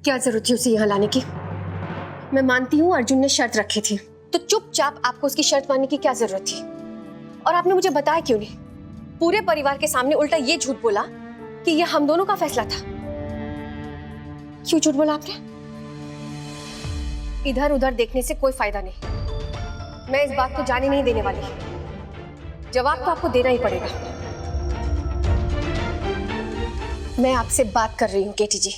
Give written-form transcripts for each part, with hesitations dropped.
क्या जरूरत थी उसे यहाँ लाने की? मैं मानती हूँ अर्जुन ने शर्त रखी थी, तो चुपचाप आपको उसकी शर्त मानने की क्या जरूरत थी? और आपने मुझे बताया क्यों नहीं? पूरे परिवार के सामने उल्टा ये झूठ बोला कि ये हम दोनों का फैसला था। क्यों झूठ बोला आपने? इधर उधर देखने से कोई फायदा नहीं। मैं इस बात को जाने नहीं देने वाली। जवाब तो आपको देना ही पड़ेगा। मैं आपसे बात कर रही हूँ केटी जी,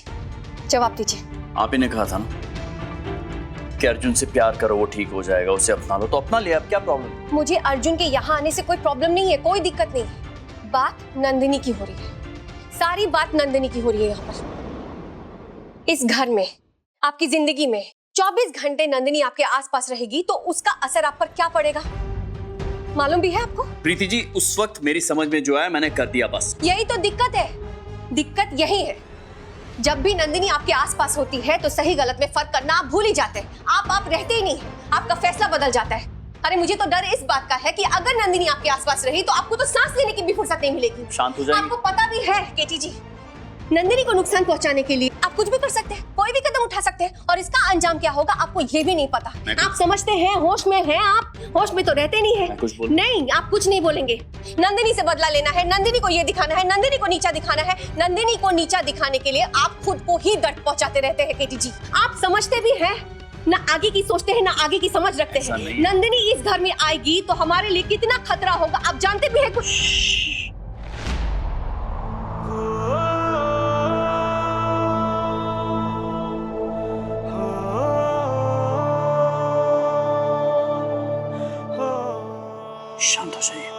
जवाब दीजिए। आप ही ने कहा था ना कि अर्जुन से प्यार करो, वो ठीक हो जाएगा, उसे अपना लो, तो अपना लिया, अब क्या प्रॉब्लम? मुझे अर्जुन के यहाँ आने से कोई प्रॉब्लम नहीं है, कोई दिक्कत नहीं है। बात नंदिनी की हो रही है, सारी बात नंदिनी की हो रही है। यहाँ पर इस घर में, आपकी जिंदगी में 24 घंटे नंदिनी आपके आसपास रहेगी तो उसका असर आप पर क्या पड़ेगा मालूम भी है आपको? प्रीति जी, उस वक्त मेरी समझ में जो आया मैंने कर दिया, बस। यही तो दिक्कत है, दिक्कत यही है। जब भी नंदिनी आपके आसपास होती है तो सही गलत में फर्क करना आप भूल ही जाते हैं। आप रहते ही नहीं, आपका फैसला बदल जाता है। अरे मुझे तो डर इस बात का है कि अगर नंदिनी आपके आसपास रही तो आपको तो सांस लेने की भी फुर्सत नहीं मिलेगी। शांत हो जाइए। आपको पता भी है केटी जी, नंदिनी को नुकसान पहुंचाने के लिए आप कुछ भी कर सकते हैं, कोई भी कदम उठा सकते हैं, और इसका अंजाम क्या होगा आपको ये भी नहीं पता। आप समझते हैं होश में हैं, आप होश में तो रहते नहीं है। नहीं, आप कुछ नहीं बोलेंगे। नंदिनी से बदला लेना है, नंदिनी को ये दिखाना है, नंदिनी को नीचा दिखाना है। नंदिनी को नीचा दिखाने के लिए आप खुद को ही दर्द पहुंचाते रहते हैं केटी जी। आप समझते भी हैं ना, आगे की सोचते हैं ना आगे की समझ रखते हैं। नंदिनी इस घर में आएगी तो हमारे लिए कितना खतरा होगा आप जानते भी हैं। कुछ शांत हो जाइए,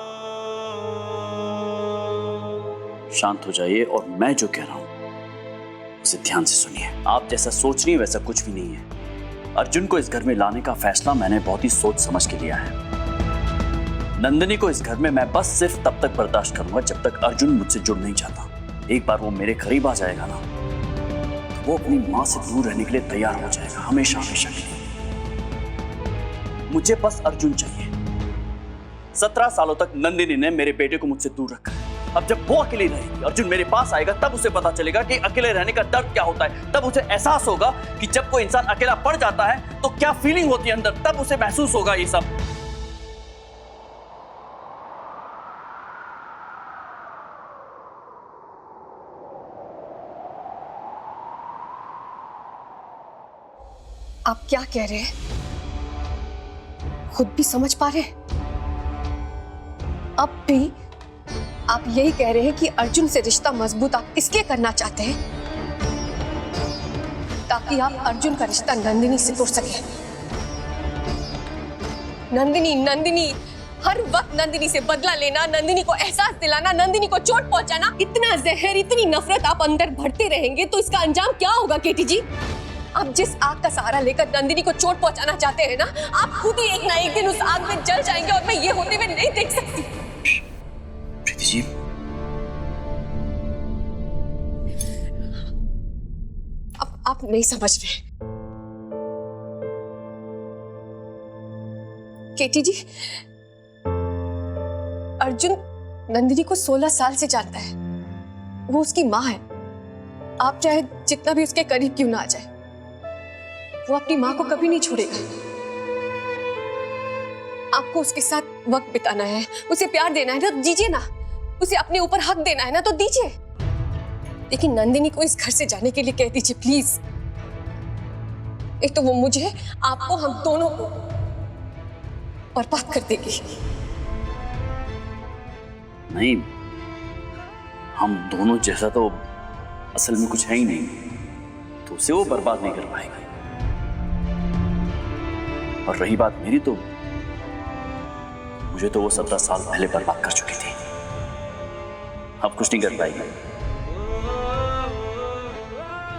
शांत हो जाइए, और मैं जो कह रहा हूं उसे ध्यान से सुनिए। आप जैसा सोच रही हैं वैसा कुछ भी नहीं है। अर्जुन को इस घर में लाने का फैसला मैंने बहुत ही सोच समझ के लिया है। नंदिनी को इस घर में मैं बस सिर्फ तब तक बर्दाश्त करूंगा जब तक अर्जुन मुझसे जुड़ नहीं चाहता। एक बार वो मेरे करीब आ जाएगा ना, तो वो अपनी मां से दूर रहने के लिए तैयार हो जाएगा, हमेशा हमेशा के लिए। मुझे बस अर्जुन चाहिए। 17 सालों तक नंदिनी ने मेरे बेटे को मुझसे दूर रखा है। अब जब वो अकेली रहेगी, अर्जुन मेरे पास आएगा, तब उसे पता चलेगा कि अकेले रहने का दर्द क्या होता है। तब उसे एहसास होगा कि जब कोई इंसान अकेला पड़ जाता है तो क्या फीलिंग होती है अंदर, तब उसे महसूस होगा ये सब। आप क्या कह रहे हैं खुद भी समझ पा रहे हैं? अब भी आप यही कह रहे हैं कि अर्जुन से रिश्ता मजबूत आप इसलिए करना चाहते हैं ताकि आप अर्जुन का रिश्ता नंदिनी से तोड़ सकें। नंदिनी हर वक्त नंदिनी से बदला लेना, नंदिनी को एहसास दिलाना, नंदिनी को चोट पहुंचाना, इतना जहर, इतनी नफरत आप अंदर भरते रहेंगे तो इसका अंजाम क्या होगा केटी जी? आप जिस आग का सहारा लेकर नंदिनी को चोट पहुंचाना चाहते हैं ना, आप खुद ही एक ना एक दिन उस आग में जल जाएंगे और मैं ये होते हुए नहीं देख सकती। प्रीति जी, आप नहीं समझ रहे केटी जी। अर्जुन नंदिनी को 16 साल से जानता है, वो उसकी माँ है। आप चाहे जितना भी उसके करीब क्यों ना आ जाए, वो अपनी माँ को कभी नहीं छोड़ेगा। आपको उसके साथ वक्त बिताना है, उसे प्यार देना है ना, तो दीजिए ना। उसे अपने ऊपर हक देना है ना, तो दीजिए। लेकिन नंदिनी को इस घर से जाने के लिए कह दीजिए प्लीज। एक तो वो मुझे, आपको, हम दोनों को बर्बाद कर देगी। नहीं, हम दोनों जैसा तो असल में कुछ है ही नहीं, तो उसे वो बर्बाद नहीं कर पाएगी। और रही बात मेरी, तो मुझे तो वो 17 साल पहले बर्बाद कर चुकी थी। अब कुछ नहीं कर पाएगी।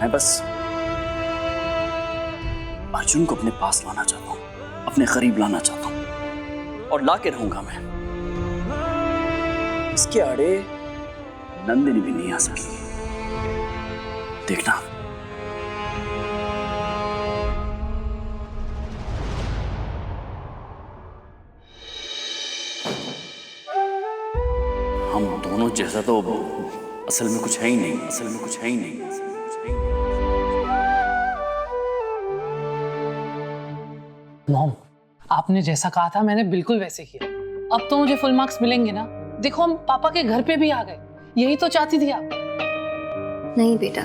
मैं बस अर्जुन को अपने पास लाना चाहता हूं, अपने करीब लाना चाहता हूं, और लाके रहूंगा मैं। इसके आड़े नंदिनी भी नहीं आ सकेगी, देखना। हम दोनों जैसा तो असल में कुछ है ही नहीं, असल में कुछ है ही नहीं, असल में कुछ है ही नहीं। मॉम, आपने जैसा कहा था मैंने बिल्कुल वैसे किया। अब तो मुझे फुल मार्क्स मिलेंगे ना। देखो हम पापा के घर पे भी आ गए, यही तो चाहती थी आप। नहीं बेटा,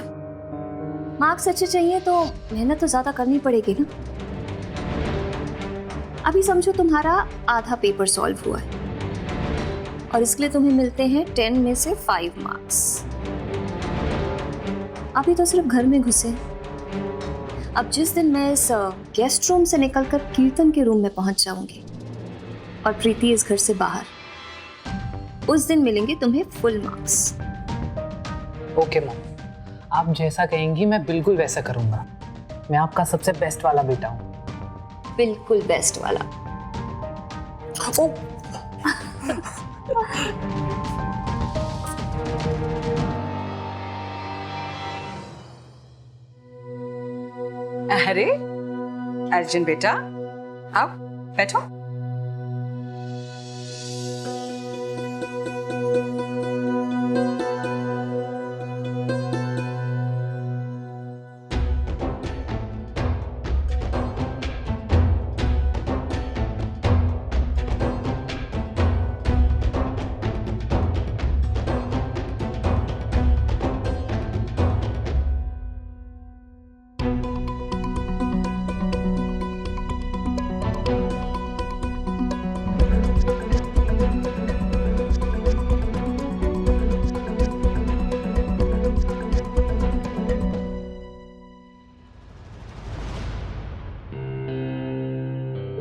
मार्क्स अच्छे चाहिए तो मेहनत तो ज्यादा करनी पड़ेगी ना। अभी समझो तुम्हारा आधा पेपर सॉल्व हुआ है और इसके लिए तुम्हें मिलते हैं 10 में से 5 मार्क्स। अभी तो सिर्फ घर में घुसे। अब जिस दिन मैं इस गेस्ट रूम से निकलकर कीर्तन के रूम में पहुंच जाऊंगी और प्रीति इस घर से बाहर, उस दिन मिलेंगे तुम्हें फुल मार्क्स। ओके मॉम, आप जैसा कहेंगी मैं बिल्कुल वैसा करूंगा। मैं आपका सबसे बेस्ट वाला बेटा हूँ। बिल्कुल बेस्ट वाला। ओ अरे अर्जुन बेटा, आओ बैठो।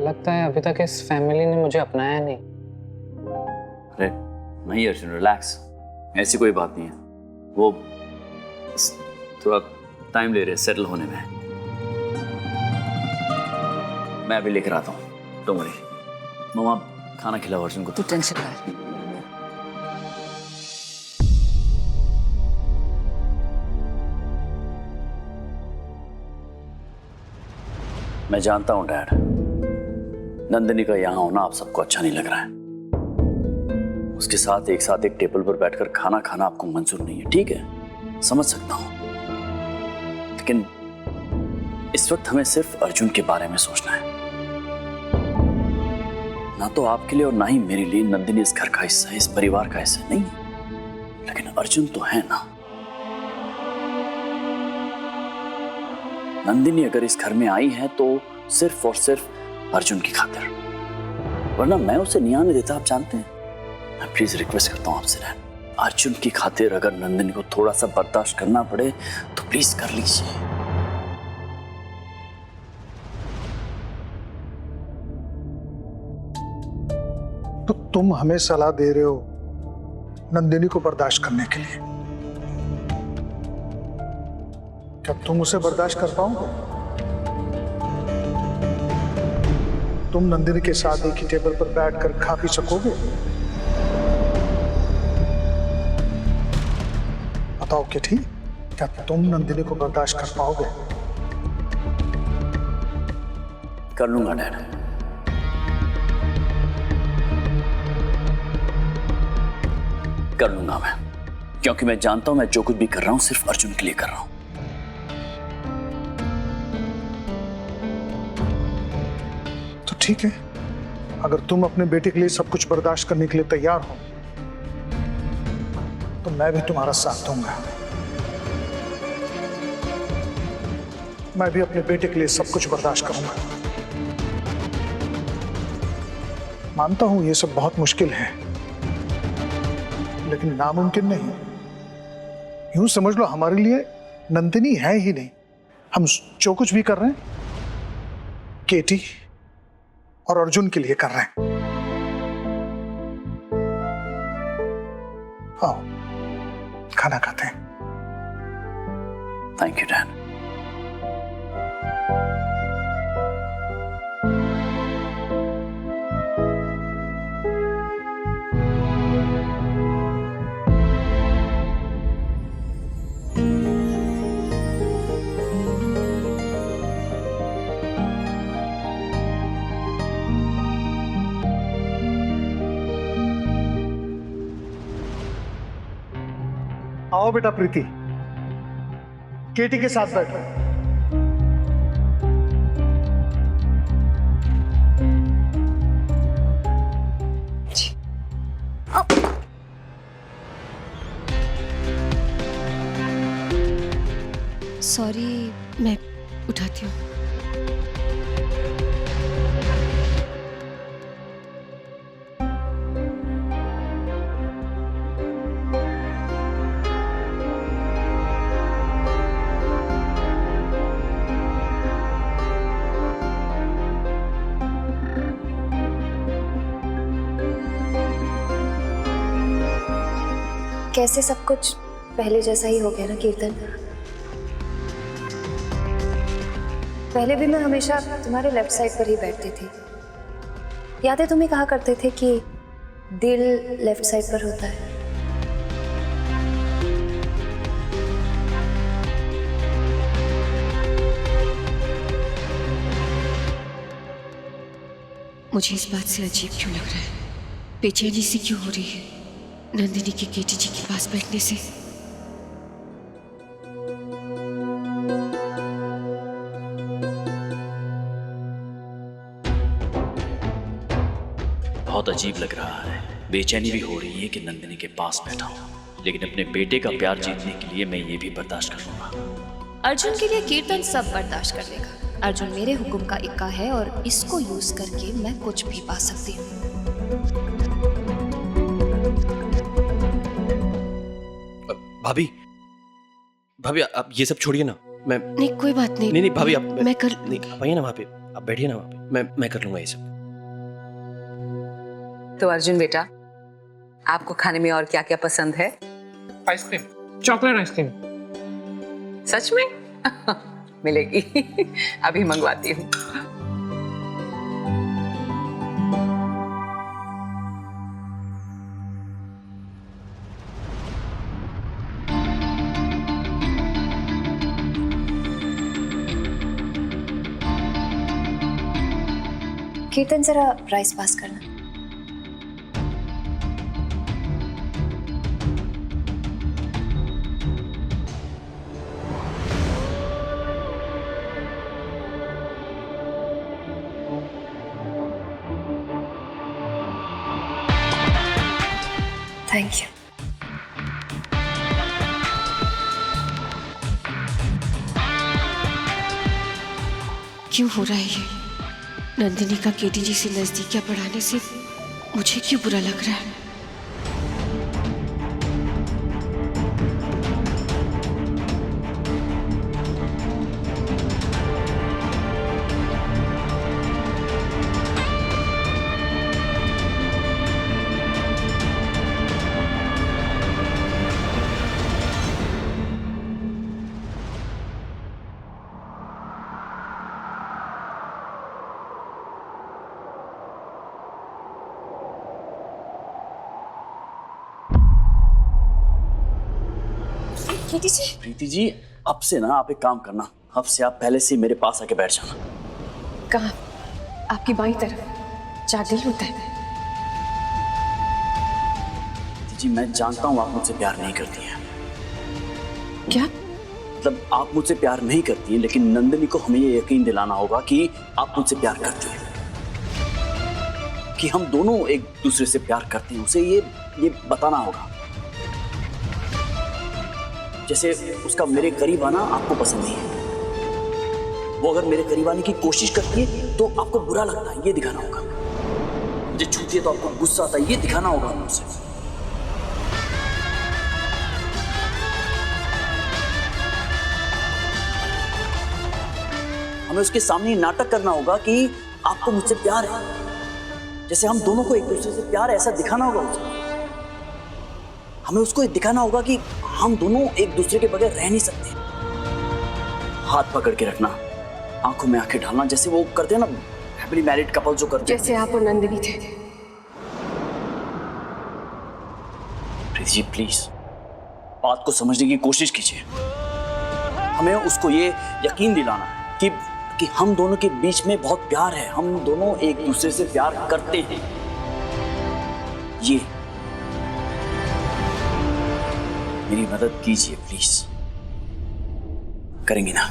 लगता है अभी तक इस फैमिली ने मुझे अपनाया नहीं। अरे नहीं अर्जुन, रिलैक्स, ऐसी कोई बात नहीं है। वो थोड़ा टाइम ले रहे सेटल होने में। मैं अभी लेकर आता हूँ, डोंट वरी। मम्मा खाना खिलाओ अर्जुन को। तू टेंशन ना। मैं जानता हूँ डैड, नंदिनी का यहाँ होना आप सबको अच्छा नहीं लग रहा है। उसके साथ एक टेबल पर बैठकर खाना खाना आपको मंजूर नहीं है, ठीक है, समझ सकता हूं। लेकिन इस वक्त हमें सिर्फ अर्जुन के बारे में सोचना है। ना तो आपके लिए और ना ही मेरे लिए नंदिनी इस घर का हिस्सा है, इस परिवार का हिस्सा नहीं, लेकिन अर्जुन तो है ना। नंदिनी अगर इस घर में आई है तो सिर्फ और सिर्फ अर्जुन की खातिर, वरना मैं उसे नहीं आने देता, आप जानते हैं। मैं प्लीज रिक्वेस्ट करता हूं आपसे, अर्जुन की खातिर अगर नंदिनी को थोड़ा सा बर्दाश्त करना पड़े तो प्लीज कर लीजिए। तो तुम हमें सलाह दे रहे हो नंदिनी को बर्दाश्त करने के लिए? क्या तुम उसे बर्दाश्त कर पाओगे? तुम नंदिनी के साथ एक ही टेबल पर बैठकर खा पी सकोगे? बताओ कि ठीक, क्या तुम नंदिनी को बर्दाश्त कर पाओगे? कर लूंगा डैड। कर लूंगा मैं, क्योंकि मैं जानता हूं मैं जो कुछ भी कर रहा हूं सिर्फ अर्जुन के लिए कर रहा हूं। तो ठीक है, अगर तुम अपने बेटे के लिए सब कुछ बर्दाश्त करने के लिए तैयार हो तो मैं भी तुम्हारा साथ दूंगा। मैं भी अपने बेटे के लिए सब कुछ बर्दाश्त करूंगा। मानता हूं ये सब बहुत मुश्किल है, लेकिन नामुमकिन नहीं। यूं समझ लो हमारे लिए नंदिनी है ही नहीं। हम जो कुछ भी कर रहे हैं केटी और अर्जुन के लिए कर रहे हैं। आओ खाना खाते हैं। Thank you dad. आओ बेटा प्रीति, केटी के साथ बैठो। सॉरी, मैं उठाती हूँ। कैसे सब कुछ पहले जैसा ही हो गया ना कीर्तन? पहले भी मैं हमेशा तुम्हारे लेफ्ट साइड पर ही बैठती थी। याद है तुम ही कहा करते थे कि दिल लेफ्ट साइड पर होता है। मुझे इस बात से अजीब क्यों लग रहा है, बेचैनी सी क्यों हो रही है नंदिनी के केटी जी के पास बैठने से। बहुत अजीब लग रहा है, बेचैनी भी हो रही है कि नंदिनी के पास बैठा हूं, लेकिन अपने बेटे का प्यार जीतने के लिए मैं ये भी बर्दाश्त कर लूंगा। अर्जुन के लिए कीर्तन सब बर्दाश्त कर लेगा। अर्जुन मेरे हुक्म का इक्का है और इसको यूज करके मैं कुछ भी पा सकती हूँ। भाभी भाभी आप ये सब छोड़िए ना, मैं नहीं कोई बात नहीं। नहीं भाभी आप मैं कर नहीं, आप आइए ना वहाँ पे, आप बैठिए ना वहाँ पे, मैं कर लूंगा ये सब। तो अर्जुन बेटा, आपको खाने में और क्या क्या पसंद है? Ice cream, chocolate ice cream. सच में? मिलेगी। अभी मंगवाती हूँ। कीर्तन जरा राइस पास करना। Thank you. क्यों हो रहा है ये? नंदिनी का केटी जी से नजदीकियां बढ़ाने से मुझे क्यों बुरा लग रहा है? केटी जी, प्रीति जी, अब से ना आप एक काम करना, अब से आप पहले से मेरे पास आके बैठ जाना। कहाँ? आपकी बाईं तरफ, जहाँ दिल होता है। प्रीति जी, मैं जानता हूँ आप मुझसे प्यार नहीं करती हैं। क्या? मतलब आप मुझसे प्यार नहीं करती हैं, लेकिन नंदिनी को हमें ये यकीन दिलाना होगा कि आप मुझसे प्यार करती हैं, कि हम दोनों एक दूसरे से प्यार करते हैं। उसे ये बताना होगा। जैसे उसका मेरे करीब आना आपको पसंद नहीं है, वो अगर मेरे करीब आने की कोशिश करती है तो आपको बुरा लगता है, ये दिखाना होगा। मुझे छूती है तो आपको गुस्सा आता है, ये दिखाना होगा मुझसे। हमें उसके सामने नाटक करना होगा कि आपको मुझसे प्यार है, जैसे हम दोनों को एक दूसरे से प्यार है, ऐसा दिखाना होगा उसे। हमें उसको दिखाना होगा कि हम दोनों एक दूसरे के बगैर रह नहीं सकते। हाथ पकड़ के रखना, आंखों में आंखें डालना, जैसे वो करते हैं ना हैप्पीली मैरिड कपल जो करते हैं। जैसे आप और नंदिनी थे। प्रीति जी प्लीज बात को समझने की कोशिश कीजिए। हमें उसको ये यकीन दिलाना है कि हम दोनों के बीच में बहुत प्यार है, हम दोनों एक दूसरे से प्यार करते हैं। ये मेरी मदद कीजिए प्लीज, करेंगी ना?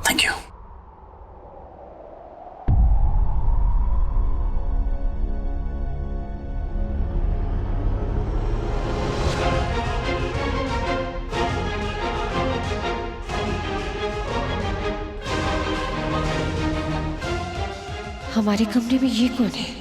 Thank you. हमारे कमरे में ये कौन है?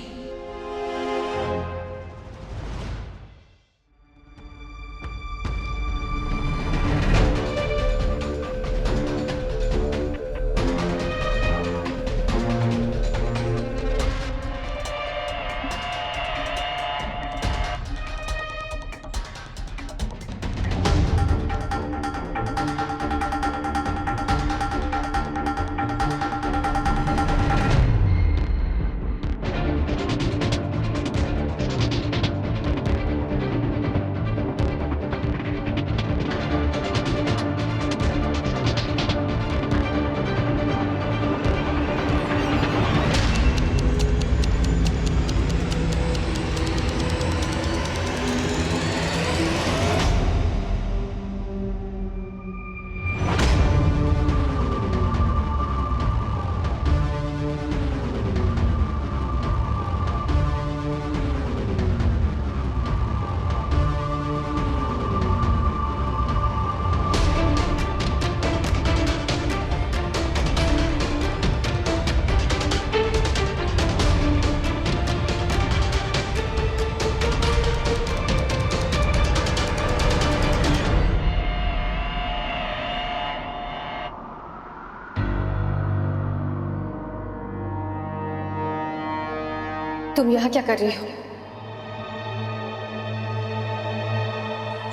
तुम यहाँ क्या कर रही हो?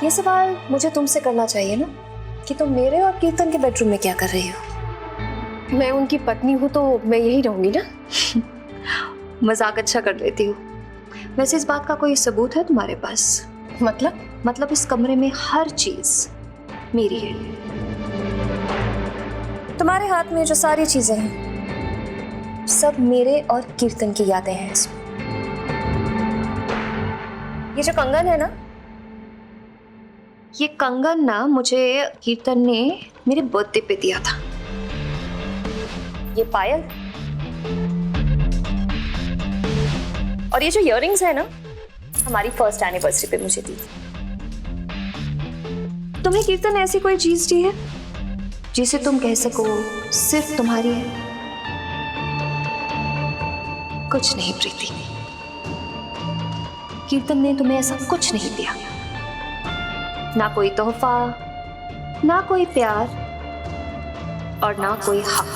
ये सवाल मुझे तुमसे करना चाहिए ना कि तुम मेरे और कीर्तन के बेडरूम में क्या कर रही हो? मैं उनकी पत्नी हूँ तो मैं यही रहूंगी ना। मजाक अच्छा कर लेती हूँ। वैसे इस बात का कोई सबूत है तुम्हारे पास? मतलब इस कमरे में हर चीज मेरी है। तुम्हारे हाथ में जो सारी चीजें हैं सब मेरे और कीर्तन की यादें हैं इसमें। ये जो कंगन है ना, ये कंगन ना मुझे कीर्तन ने मेरे बर्थडे पे दिया था। ये पायल और ये जो इयररिंग्स है ना, हमारी फर्स्ट एनिवर्सरी पे मुझे दी। तुम्हें कीर्तन ऐसी कोई चीज दी है जिसे तुम कह सको सिर्फ तुम्हारी है? कुछ नहीं प्रीति, कीर्तन ने तुम्हें ऐसा कुछ नहीं दिया। ना कोई तोहफा, ना कोई प्यार और ना कोई हक।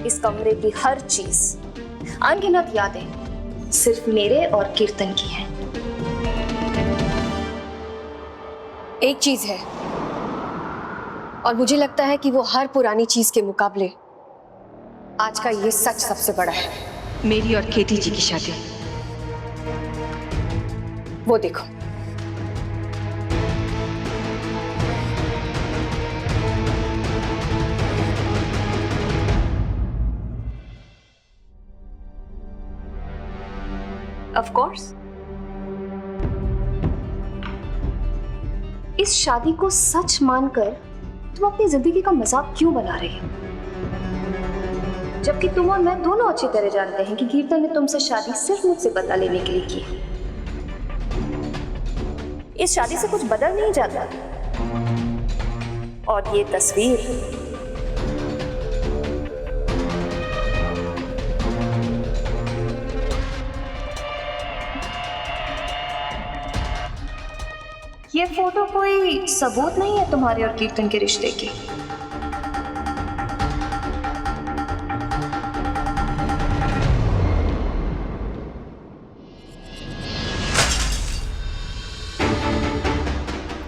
इस कमरे की हर चीज, अनगिनत यादें सिर्फ मेरे और कीर्तन की हैं। एक चीज है और मुझे लगता है कि वो हर पुरानी चीज के मुकाबले आज का ये सच सबसे बड़ा है। मेरी और केटी जी की शादी। वो देखो, ऑफ कोर्स इस शादी को सच मानकर तुम अपनी जिंदगी का मजाक क्यों बना रही हो? जबकि तुम और मैं दोनों अच्छी तरह जानते हैं कि कीर्तन ने तुमसे शादी सिर्फ मुझसे बदला लेने के लिए की। इस शादी से कुछ बदल नहीं जाता। और ये तस्वीर ये फोटो कोई सबूत नहीं है तुम्हारे और कीर्तन के रिश्ते की।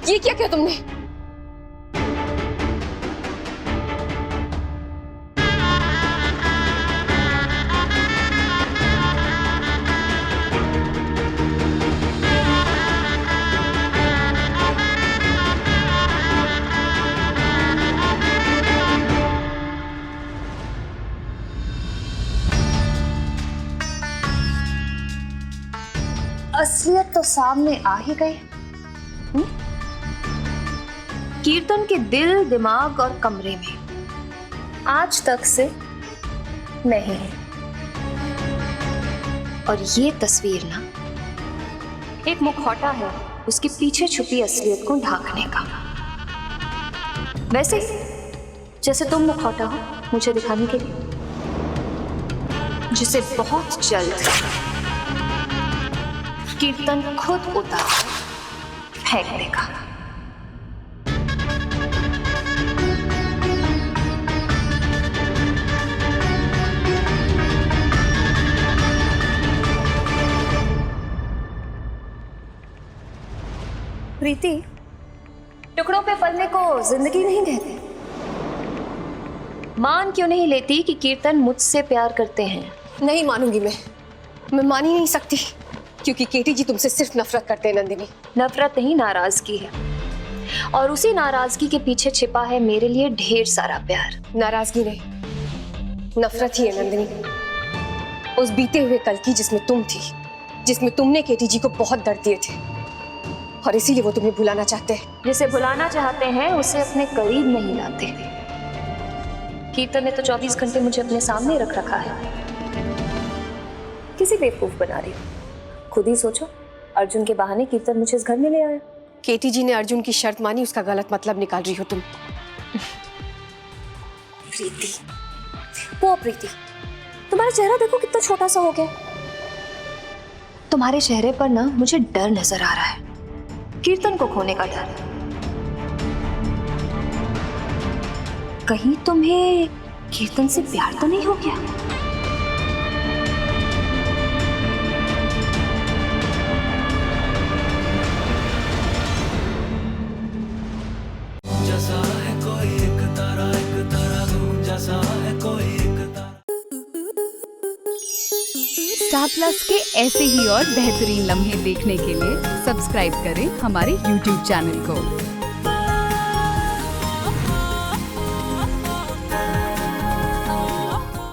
ये क्या किया तुमने? असलियत तो सामने आ ही गई। कीर्तन के दिल, दिमाग और कमरे में आज तक से मैं ही हूं। और ये तस्वीर ना एक मुखौटा है उसके पीछे छुपी असलियत को ढांकने का। वैसे जैसे तुम मुखौटा हो मुझे दिखाने के लिए, जिसे बहुत जल्द कीर्तन खुद उतार फेंक देगा। प्रीति, टुकड़ों पे पलने को जिंदगी नहीं कहते। मान क्यों नहीं लेती कि कीर्तन मुझसे प्यार करते हैं? नहीं मानूंगी मैं मान ही नहीं सकती, क्योंकि केटी जी तुमसे सिर्फ नफरत करते हैं नंदिनी। नफरत नहीं, नाराजगी है, और उसी नाराजगी के पीछे छिपा है मेरे लिए ढेर सारा प्यार। नाराजगी नहीं, नफरत ही है नंदिनी। उस बीते हुए कल की जिसमें तुम थी, जिसमें तुमने केटी जी को बहुत दर्द दिए थे, और इसीलिए वो तुम्हें भुलाना चाहते हैं। जिसे भुलाना चाहते हैं उसे अपने करीब नहीं लाते। कीर्तन ने तो 24 घंटे मुझे अपने सामने रख रखा है। किसी बेवकूफ बना रही हो? खुद ही सोचो, अर्जुन के बहाने कीर्तन मुझे इस घर में ले आया। केटी जी ने अर्जुन की शर्त मानी, उसका गलत मतलब निकाल रही हो तुम। प्रीति, वो प्रीति, तुम्हारा चेहरा देखो कितना छोटा सा हो गया। तुम्हारे चेहरे पर ना मुझे डर नजर आ रहा है, कीर्तन को खोने का डर। कहीं तुम्हें कीर्तन से प्यार तो नहीं हो गया? स्टार प्लस के ऐसे ही और बेहतरीन लम्हे देखने के लिए सब्सक्राइब करें हमारे YouTube चैनल को।